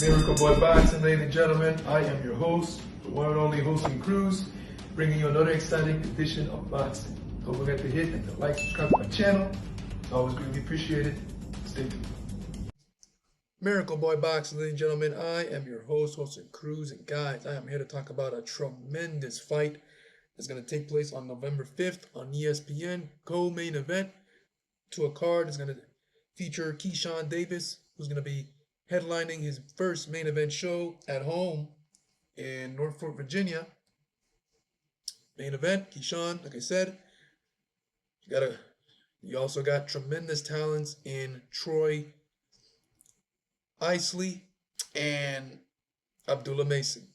Miracle Boy Boxing, ladies and gentlemen. I am your host, the one and only Hosting Cruz, bringing you another exciting edition of boxing. Don't forget to hit and to like, subscribe to my channel. It's always greatly appreciated. Stay tuned. Miracle Boy Boxing, ladies and gentlemen. I am your host, Hosting Cruz, and guys, I am here to talk about a tremendous fight that's going to take place on November 5th on ESPN. Co-main event to a card that's going to feature Keyshawn Davis, who's going to be headlining his first main event show at home in Norfolk, Virginia. Main event, Keyshawn, like I said, you also got tremendous talents in Troy Isley and Abdullah Mason.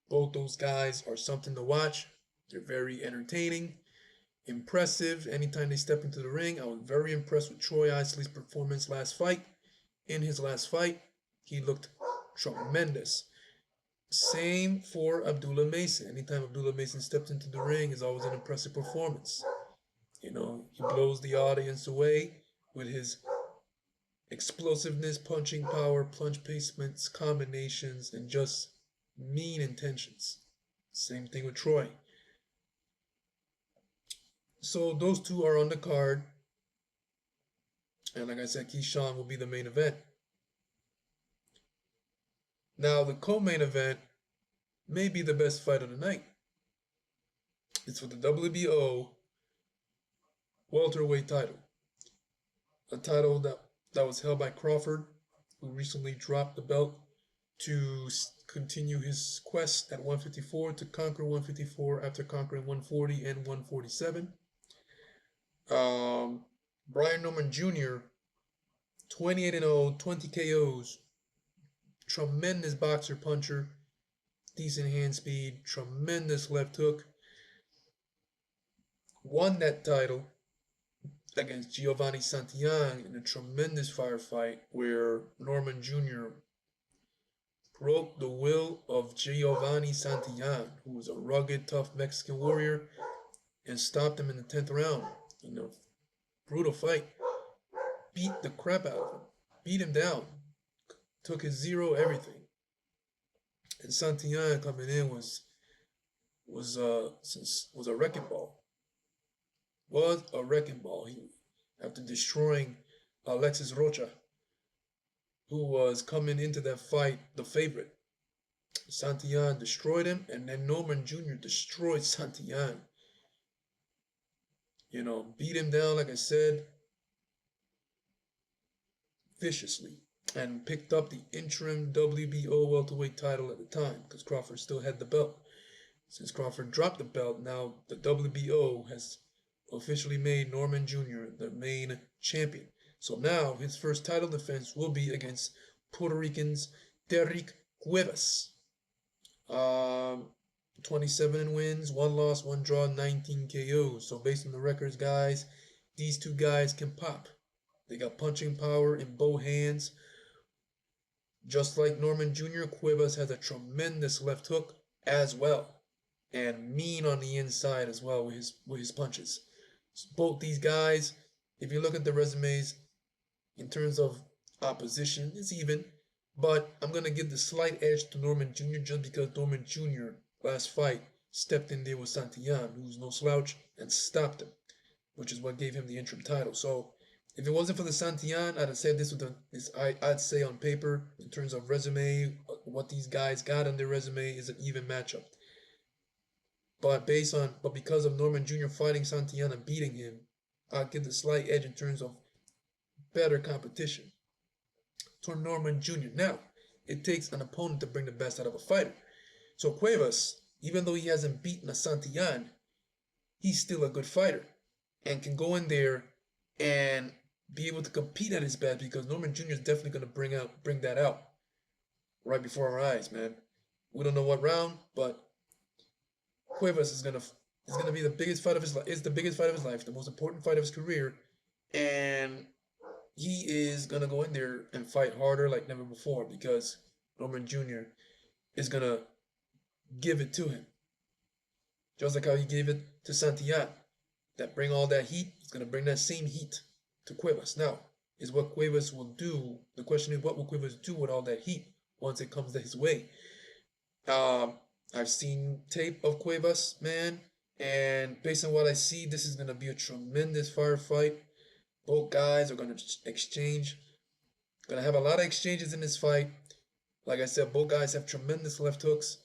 Both those guys are something to watch. They're very entertaining, impressive. Anytime they step into the ring, I was very impressed with Troy Isley's performance last fight. In his last fight, he looked tremendous. Same for Abdullah Mason. Anytime Abdullah Mason steps into the ring, is always an impressive performance. You know, he blows the audience away with his explosiveness, punching power, punch placements, combinations, and just mean intentions. Same thing with Troy. So those two are on the card. And like I said, Keyshawn will be the main event. Now, the co-main event may be the best fight of the night. It's for the WBO welterweight title. A title that was held by Crawford, who recently dropped the belt to continue his quest at 154 to conquer 154 after conquering 140 and 147. Brian Norman Jr., 28-0, 20 KOs, tremendous boxer puncher, decent hand speed, tremendous left hook. Won that title against Giovanni Santillan in a tremendous firefight where Norman Jr. broke the will of Giovanni Santillan, who was a rugged, tough Mexican warrior, and stopped him in the 10th round. You know, brutal fight. Beat the crap out of him. Beat him down. Took his zero, everything. And Santillan coming in was a wrecking ball. Was a wrecking ball. He, after destroying Alexis Rocha, who was coming into that fight the favorite. Santillan destroyed him, and then Norman Jr. destroyed Santillan. You know, beat him down, like I said, viciously, and picked up the interim WBO welterweight title at the time because Crawford still had the belt. Since Crawford dropped the belt, now the WBO has officially made Norman Jr. the main champion. So now his first title defense will be against Puerto Rican's Derrieck Cuevas. 27 in wins, 1 loss, 1 draw, 19 KOs. So based on the records, guys, these two guys can pop. They got punching power in both hands. Just like Norman Jr., Cuevas has a tremendous left hook as well. And mean on the inside as well with his punches. So both these guys, if you look at the resumes, in terms of opposition, it's even. But I'm going to give the slight edge to Norman Jr. just because Norman Jr. last fight stepped in there with Santillan, who's no slouch, and stopped him, which is what gave him the interim title. So if it wasn't for the Santillan, I'd have said I'd say on paper, in terms of resume, what these guys got on their resume is an even matchup. But because of Norman Jr. fighting Santillan and beating him, I'll give the slight edge in terms of better competition to Norman Jr. Now, it takes an opponent to bring the best out of a fighter. So Cuevas, even though he hasn't beaten a Santillan, he's still a good fighter and can go in there and be able to compete at his best because Norman Jr. is definitely going to bring that out right before our eyes, man. We don't know what round, but Cuevas is gonna be the biggest fight of his life. It's the biggest fight of his life, the most important fight of his career, and he is gonna go in there and fight harder like never before because Norman Jr. is gonna give it to him, just like how he gave it to Santillan. That bring all that heat. He's gonna bring that same heat to Cuevas. Now, is what Cuevas will do. The question is, what will Cuevas do with all that heat? once it comes his way. Um, I've seen tape of Cuevas, man, and based on what I see, this is gonna be a tremendous firefight. Both guys are gonna exchange, gonna have a lot of exchanges in this fight. Like I said, both guys have tremendous left hooks.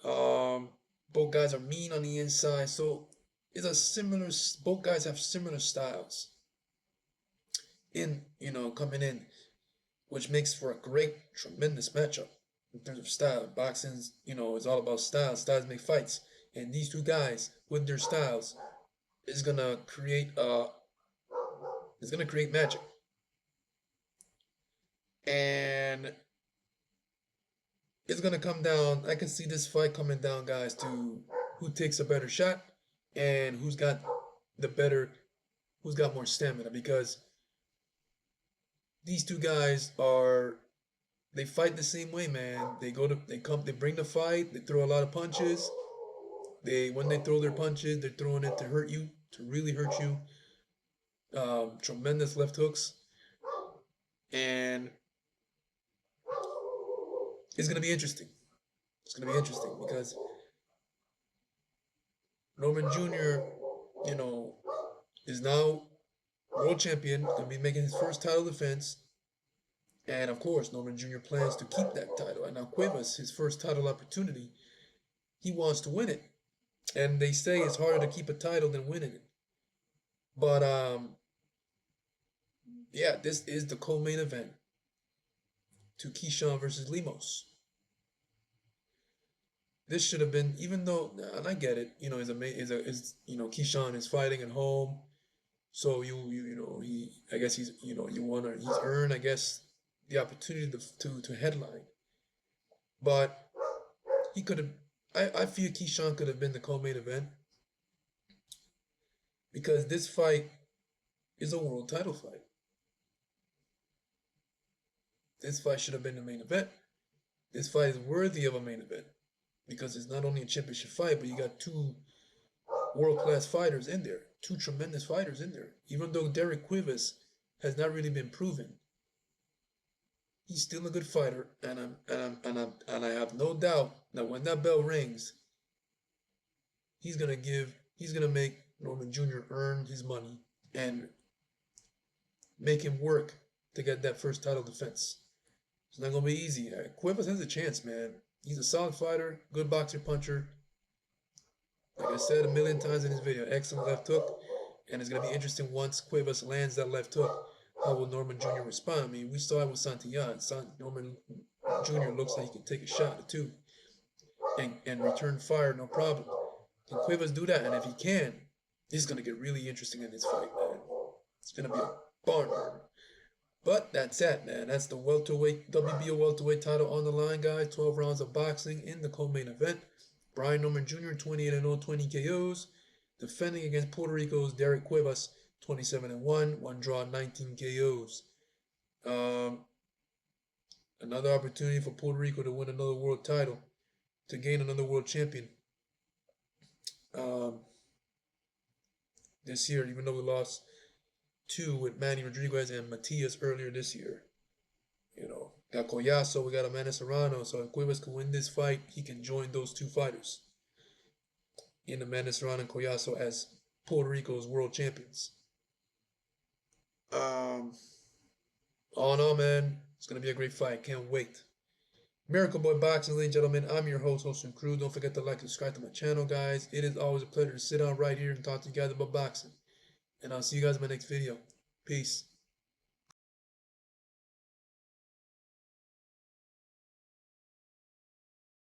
Um, both guys are mean on the inside, so it's a similar. Both guys have similar styles coming in, which makes for a great, tremendous matchup in terms of style. Boxing's, is all about style. Styles make fights, and these two guys with their styles is gonna create magic. And it's gonna come down. I can see this fight coming down, guys, to who takes a better shot and who's got more stamina, because these two guys they fight the same way, man. They bring the fight, they throw a lot of punches. When they throw their punches, they're throwing it to hurt you, to really hurt you. Tremendous left hooks, and it's gonna be interesting. It's gonna be interesting because Norman Jr., is now world champion, gonna be making his first title defense. And of course, Norman Jr. plans to keep that title. And now Cuevas, his first title opportunity, he wants to win it. And they say it's harder to keep a title than winning it. But yeah, this is the co-main event to Keyshawn versus Lemos. This should have been, even though, and I get it, Keyshawn is fighting at home, so I guess he's earned, I guess, the opportunity to headline. But he could have, I feel Keyshawn could have been the co-main event, because this fight is a world title fight. This fight should have been the main event. This fight is worthy of a main event, because it's not only a championship fight, but you got two world-class fighters in there, two tremendous fighters in there. Even though Derrieck Cuevas has not really been proven, he's still a good fighter, and I have no doubt that when that bell rings, he's gonna make Norman Jr. earn his money and make him work to get that first title defense. It's not gonna be easy. Cuevas has a chance, man. He's a solid fighter, good boxer, puncher. Like I said a million times in this video, excellent left hook, and it's gonna be interesting once Cuevas lands that left hook. How will Norman Jr. respond? I mean, we saw it with Santillán. Norman Jr. looks like he can take a shot or two and return fire, no problem. Can Cuevas do that? And if he can, this is gonna get really interesting in this fight, man. It's gonna be a barn burner. But that's it, man. That's the WBO welterweight title on the line, guys. 12 rounds of boxing in the co-main event. Brian Norman Jr. 28-0, 20 KOs, defending against Puerto Rico's Derrieck Cuevas, 27-1, 1 draw, 19 KOs. Another opportunity for Puerto Rico to win another world title, to gain another world champion. This year, even though we lost 2 with Manny Rodriguez and Matias earlier this year. Got Collazo, we got Amanda Serrano, so if Cuevas can win this fight, he can join those 2 fighters in Amanda Serrano and Collazo as Puerto Rico's world champions. All in all, man, it's going to be a great fight. Can't wait. Miracle Boy Boxing, ladies and gentlemen, I'm your host, and crew. Don't forget to like and subscribe to my channel, guys. It is always a pleasure to sit down right here and talk to you guys about boxing. And I'll see you guys in my next video. Peace.